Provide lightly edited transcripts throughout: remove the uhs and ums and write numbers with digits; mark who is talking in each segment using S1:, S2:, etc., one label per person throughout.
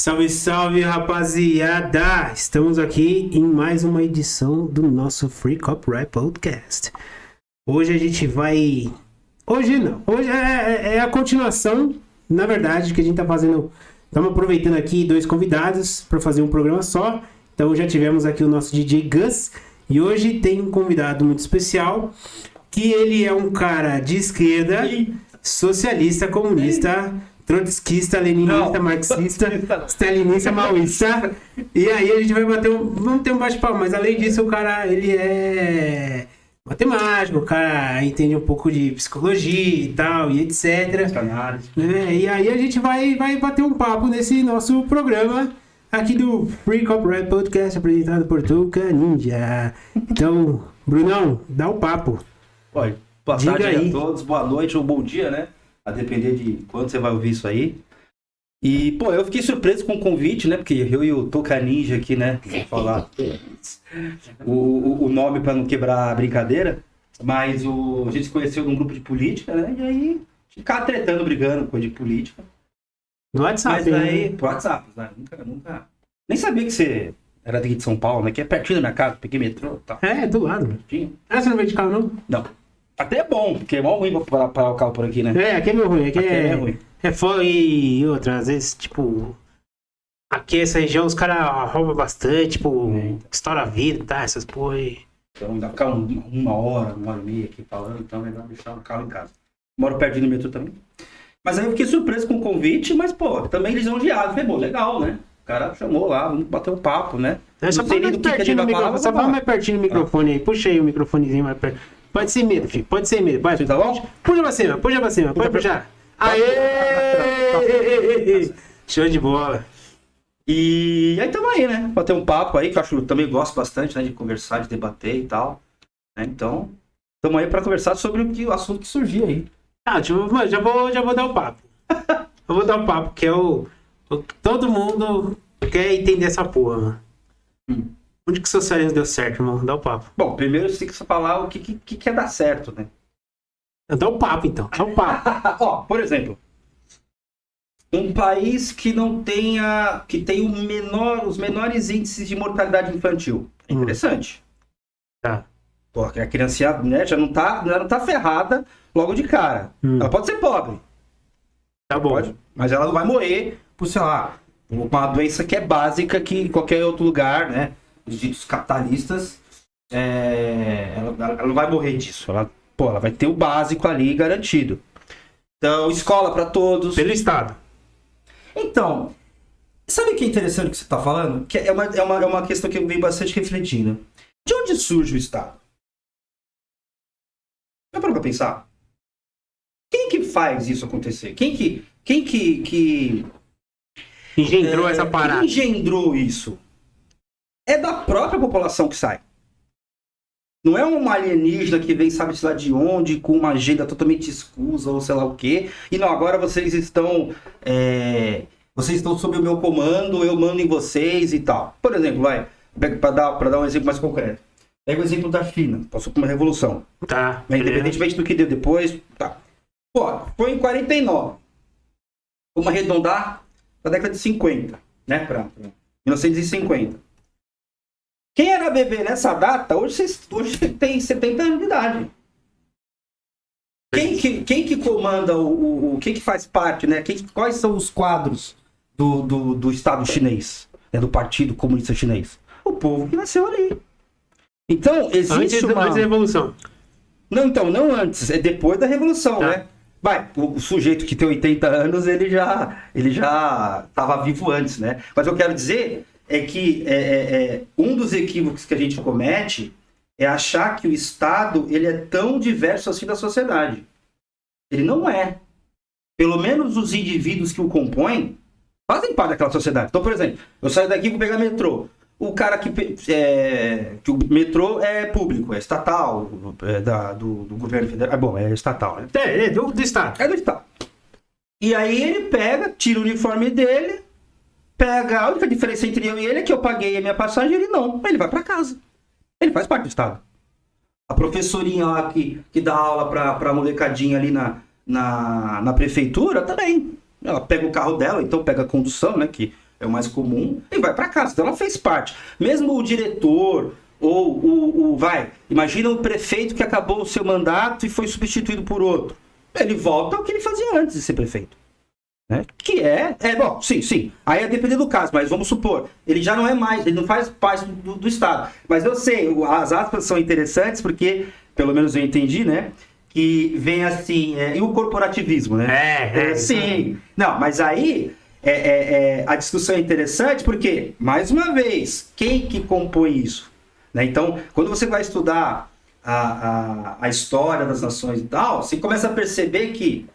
S1: Salve, salve, rapaziada! Estamos aqui em mais uma edição do nosso Free Copyright Podcast. Hoje a gente vai... Hoje não, hoje é a continuação, na verdade, que a gente tá fazendo... Estamos aproveitando aqui dois convidados para fazer um programa só. Então já tivemos aqui o nosso DJ Gus. E hoje tem um convidado muito especial, que ele é um cara de esquerda, socialista, comunista... trotskista, leninista, marxista, stalinista, maoísta. E aí a gente vai vamos ter um bate-papo, mas além disso o cara, ele é matemático, o cara entende um pouco de psicologia e tal, e etc. E aí a gente vai bater um papo nesse nosso programa aqui do Free Copyright Podcast, apresentado por Touka Ninja. Então, Brunão, dá o papo.
S2: Boa
S1: Diga
S2: tarde
S1: aí.
S2: a todos, boa noite ou bom dia, né? A depender de quando você vai ouvir isso aí. E, pô, eu fiquei surpreso com o convite, né? Porque eu e o Touka Ninja aqui, né? Vou falar o nome para não quebrar a brincadeira. Mas a gente se conheceu num grupo de política, né? E aí, ficava tretando, brigando com coisa de política.
S1: No WhatsApp,
S2: Mas aí, pro WhatsApp, né? Nunca. Nem sabia que você era daqui de São Paulo, né? Que é pertinho da minha casa, peguei metrô e tal.
S1: É, do lado.
S2: Pertinho.
S1: Ah, você não veio de carro, não?
S2: Não. Até é bom, porque é mó ruim pra parar o carro por aqui, né?
S1: É, aqui é meio ruim. Aqui é
S2: ruim.
S1: É foda e outra, às vezes, tipo... Aqui essa região os caras roubam bastante, tipo... Estoura a vida, tá? Essas porra aí.
S2: Então dá pra ficar uma hora e meia aqui falando, então é melhor deixar o carro em casa. Moro perto do metrô também. Mas aí eu fiquei surpreso com o convite, mas, pô, também lisonjeado. Falei, pô, legal, né? O cara chamou lá, vamos bater um papo, né?
S1: É, só fala mais pertinho do microfone, só fala mais pertinho do microfone aí. Puxa aí o microfonezinho mais perto. Pode ser medo, filho. Pode ser medo. Vai,
S2: Tá bom?
S1: puxa pra cima, pode puxar. Aê! Show de bola.
S2: E aí tamo aí, né? Bater um papo aí, que eu acho, eu também gosto bastante, né? De conversar, de debater e tal. Né? Então, tamo aí pra conversar sobre o assunto que surgiu aí.
S1: Ah, tipo, mano, já vou dar o papo. Eu vou dar o papo, que é o que todo mundo quer entender essa porra, mano. Onde que o socialismo deu certo, irmão? Dá o papo.
S2: Bom, primeiro você tem que falar o que é dar certo, né?
S1: Dá o papo, então. Dá o papo.
S2: Ó, por exemplo, um país que não tenha, que tem os menores índices de mortalidade infantil. É interessante.
S1: Tá.
S2: Pô, a criança, né, já não tá ferrada logo de cara. Ela pode ser pobre.
S1: Tá bom.
S2: Pode, mas ela não vai morrer por, sei lá, uma doença que é básica que em qualquer outro lugar, né? Os ditos capitalistas, ela não vai morrer disso. Ela vai ter o básico ali garantido. Então, escola para todos.
S1: Pelo Estado.
S2: Então, sabe o que é interessante que você está falando? Que é uma questão que eu venho bastante refletindo. De onde surge o Estado? Já parou pra pensar? Quem que faz isso acontecer? Quem que
S1: Engendrou essa parada.
S2: engendrou isso? É da própria população que sai. Não é uma alienígena que vem, sabe-se lá de onde, com uma agenda totalmente escusa ou sei lá o quê. E não, agora vocês estão sob o meu comando, eu mando em vocês e tal. Por exemplo, para dar um exemplo mais concreto. Pega o exemplo da China, passou por uma revolução.
S1: Tá.
S2: Independentemente do que deu depois, tá. Pô, foi em 49. Vamos arredondar para a década de 50, né? Para 1950. Quem era bebê nessa data, hoje tem 70 anos de idade. Quem que comanda quem que faz parte, né? Quais são os quadros do Estado chinês, né? Do Partido Comunista Chinês? O povo que nasceu ali. Então, existe
S1: antes da Revolução.
S2: Não, então, não antes, é depois da Revolução,
S1: tá.
S2: né? O sujeito que tem 80 anos, ele já estava vivo antes, né? Mas eu quero dizer é que um dos equívocos que a gente comete é achar que o Estado ele é tão diverso assim da sociedade. Ele não é. Pelo menos os indivíduos que o compõem fazem parte daquela sociedade. Então, por exemplo, eu saio daqui e vou pegar metrô. O cara que o metrô é público, é estatal, do governo federal. Bom, é estatal, né?
S1: É do Estado.
S2: É do Estado. E aí ele tira o uniforme dele, a única diferença entre eu e ele é que eu paguei a minha passagem e ele não. Ele vai pra casa. Ele faz parte do Estado. A professorinha lá que dá aula pra molecadinha ali na prefeitura também. Ela pega o carro dela, então pega a condução, né? Que é o mais comum, e vai para casa. Então ela fez parte. Mesmo o diretor ou imagina o prefeito que acabou o seu mandato e foi substituído por outro. Ele volta ao que ele fazia antes de ser prefeito. Né? Que bom, sim. Aí é depender do caso, mas vamos supor, ele já não é mais, ele não faz parte do Estado. Mas eu sei, as aspas são interessantes porque, pelo menos eu entendi, né? Que vem assim, e o corporativismo, né? Sim. Não, mas aí a discussão é interessante porque, mais uma vez, quem que compõe isso? Né? Então, quando você vai estudar a história das nações e tal, você começa a perceber que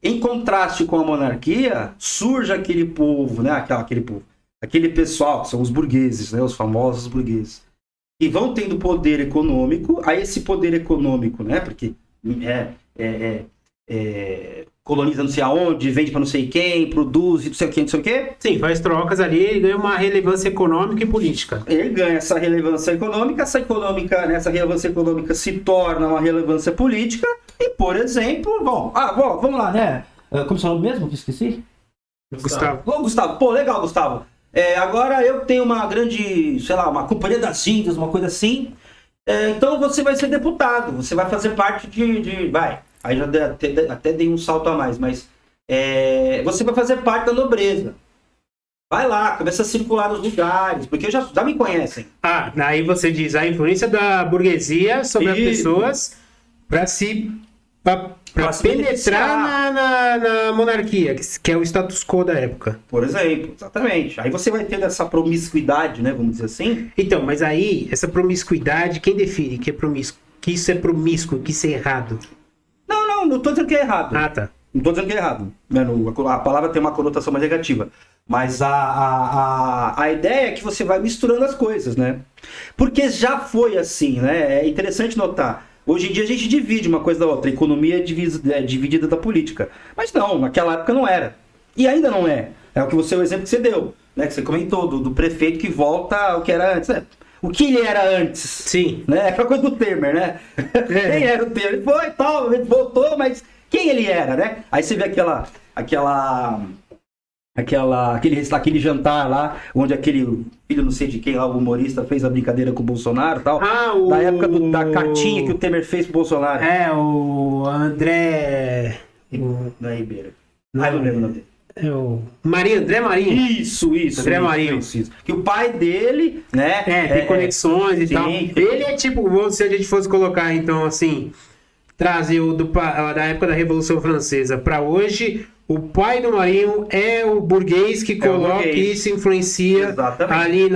S2: em contraste com a monarquia, surge aquele povo, né? Aquele pessoal, que são os burgueses, né? Os famosos burgueses, e vão tendo poder econômico. Aí esse poder econômico, né? Porque coloniza não sei aonde, vende para não sei quem, produz não sei o quê.
S1: Sim, faz trocas ali, ele ganha uma relevância econômica e política.
S2: Ele ganha essa relevância econômica, essa relevância econômica se torna uma relevância política, e, por exemplo, vamos lá, né? Como é o nome mesmo que esqueci?
S1: Gustavo.
S2: Gustavo, pô, legal, Gustavo. Agora eu tenho uma grande, sei lá, uma companhia das Índias, uma coisa assim. Então você vai ser deputado, você vai fazer parte Aí já até dei um salto a mais, mas você vai fazer parte da nobreza. Vai lá, começa a circular nos lugares, porque já me conhecem.
S1: Aí você diz a influência da burguesia sobre as pessoas para penetrar na monarquia, que é o status quo da época.
S2: Por exemplo, exatamente. Aí você vai ter essa promiscuidade, né, vamos dizer assim.
S1: Então, mas aí, essa promiscuidade, quem define que é promíscuo? Que isso é promíscuo, que isso é errado?
S2: Não tô dizendo que é errado.
S1: Tá.
S2: Não tô dizendo que é errado. A palavra tem uma conotação mais negativa. Mas a ideia é que você vai misturando as coisas, né? Porque já foi assim, né? É interessante notar. Hoje em dia a gente divide uma coisa da outra. A economia é dividida da política. Mas não, naquela época não era. E ainda não é. É o exemplo que você deu, né? Que você comentou, do prefeito que volta ao que era antes, né? O que ele era antes.
S1: Sim.
S2: Né? Aquela coisa do Temer, né? Quem era o Temer? Ele foi e tal, ele voltou, mas quem ele era, né? Aí você vê aquele jantar lá, onde aquele filho não sei de quem lá, o humorista, fez a brincadeira com o Bolsonaro e tal. Da época da cartinha que o Temer fez pro Bolsonaro.
S1: O André...
S2: Não é Ribeiro. Não lembro o nome dele.
S1: André Marinho.
S2: Isso.
S1: André Marinho.
S2: Isso. Que o pai dele, né?
S1: Tem conexões e tal. Ele é tipo, se a gente fosse colocar, então, assim, trazer da época da Revolução Francesa para hoje, o pai do Marinho é o burguês que coloca e se influencia ali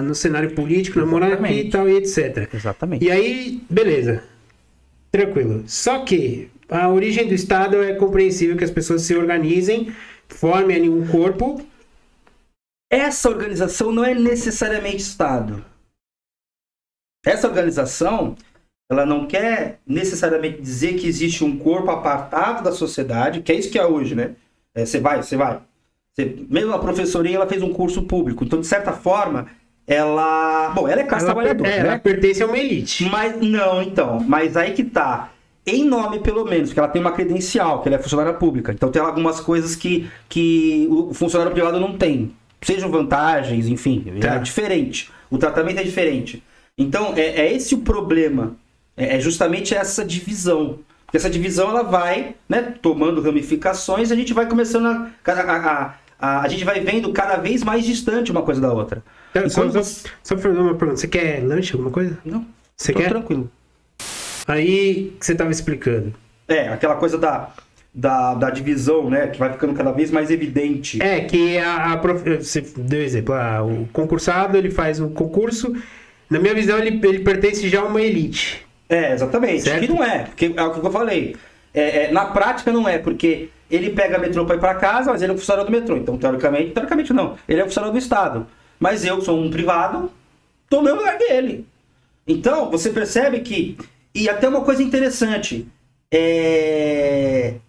S1: no cenário político, na monarquia e tal, e etc.
S2: Exatamente.
S1: E aí, beleza. Tranquilo. Só que a origem do Estado é compreensível que as pessoas se organizem, formem ali um corpo.
S2: Essa organização não é necessariamente Estado. Essa organização, ela não quer necessariamente dizer que existe um corpo apartado da sociedade, que é isso que é hoje, né? Você vai. Mesmo a professorinha, ela fez um curso público. Então, de certa forma, ela é classe trabalhadora, né?
S1: Ela pertence a uma elite.
S2: Mas aí que tá. Em nome, pelo menos, porque ela tem uma credencial, que ela é funcionária pública. Então tem algumas coisas que o funcionário privado não tem. Sejam vantagens, enfim, é diferente. O tratamento é diferente. Então, é esse o problema. É justamente essa divisão. Porque essa divisão, ela vai, né, tomando ramificações, e a gente vai começando a gente vai vendo cada vez mais distante uma coisa da outra.
S1: Só fazer uma pergunta. Você quer lanche, alguma coisa?
S2: Não.
S1: Você quer?
S2: Tranquilo.
S1: Aí que você estava explicando.
S2: Aquela coisa da divisão, né? Que vai ficando cada vez mais evidente.
S1: Que você deu exemplo. O concursado, ele faz o concurso. Na minha visão, ele pertence já a uma elite.
S2: Exatamente.
S1: Certo?
S2: Que não é, porque é o que eu falei. Na prática não é, porque ele pega metrô para ir para casa, mas ele é um funcionário do metrô. Então, teoricamente não. Ele é um funcionário do Estado. Mas eu, que sou um privado, tô no mesmo lugar que ele. Então, você percebe que... E até uma coisa interessante,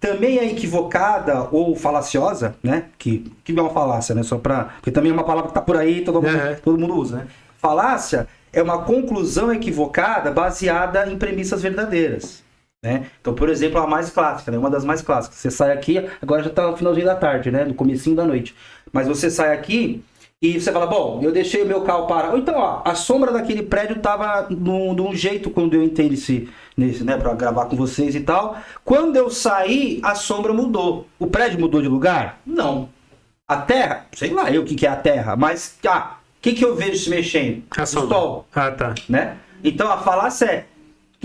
S2: também é equivocada ou falaciosa, né? Que é uma falácia, né? Porque também é uma palavra que tá por aí, todo mundo usa, né? Falácia é uma conclusão equivocada baseada em premissas verdadeiras. né? Então, por exemplo, a mais clássica, né? Uma das mais clássicas. Você sai aqui, agora já tá no finalzinho da tarde, né? No comecinho da noite. Mas você sai aqui e você fala, bom, eu deixei o meu carro parado. Ou então, ó, a sombra daquele prédio tava de um jeito quando eu entrei nesse, né? Pra gravar com vocês e tal. Quando eu saí, a sombra mudou. O prédio mudou de lugar? Não. A terra? Sei lá eu o que é a terra. Mas, o que eu vejo se mexendo?
S1: A
S2: O
S1: sombra.
S2: sol,
S1: Ah, tá.
S2: né? Então, a falácia é...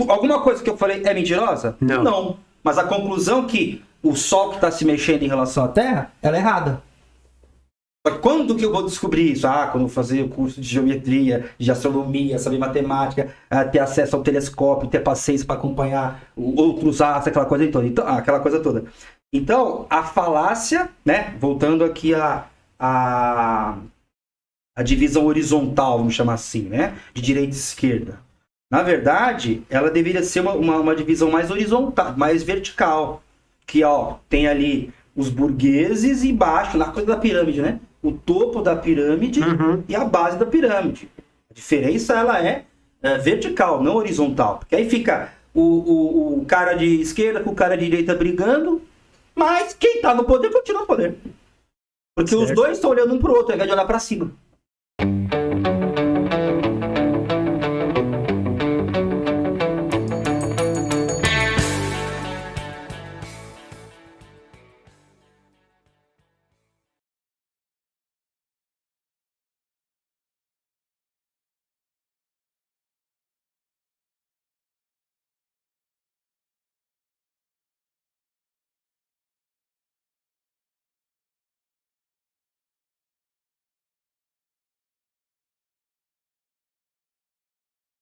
S2: Alguma coisa que eu falei é mentirosa?
S1: Não.
S2: Mas a conclusão que o sol que está se mexendo em relação à Terra, ela é errada. Quando que eu vou descobrir isso? Quando eu fazer o curso de geometria, de astronomia, saber matemática, ter acesso ao telescópio, ter paciência para acompanhar outros astros, aquela coisa toda. Então, aquela coisa toda. Então, a falácia, né? Voltando aqui a divisão horizontal, vamos chamar assim, né? De direita e esquerda. Na verdade, ela deveria ser uma divisão mais horizontal, mais vertical. Que, ó, tem ali os burgueses e embaixo, na coisa da pirâmide, né? O topo da pirâmide e a base da pirâmide. A diferença, ela é vertical, não horizontal. Porque aí fica o cara de esquerda com o cara de direita brigando, mas quem tá no poder continua no poder. Porque os dois estão olhando um pro outro, ao invés de olhar para cima.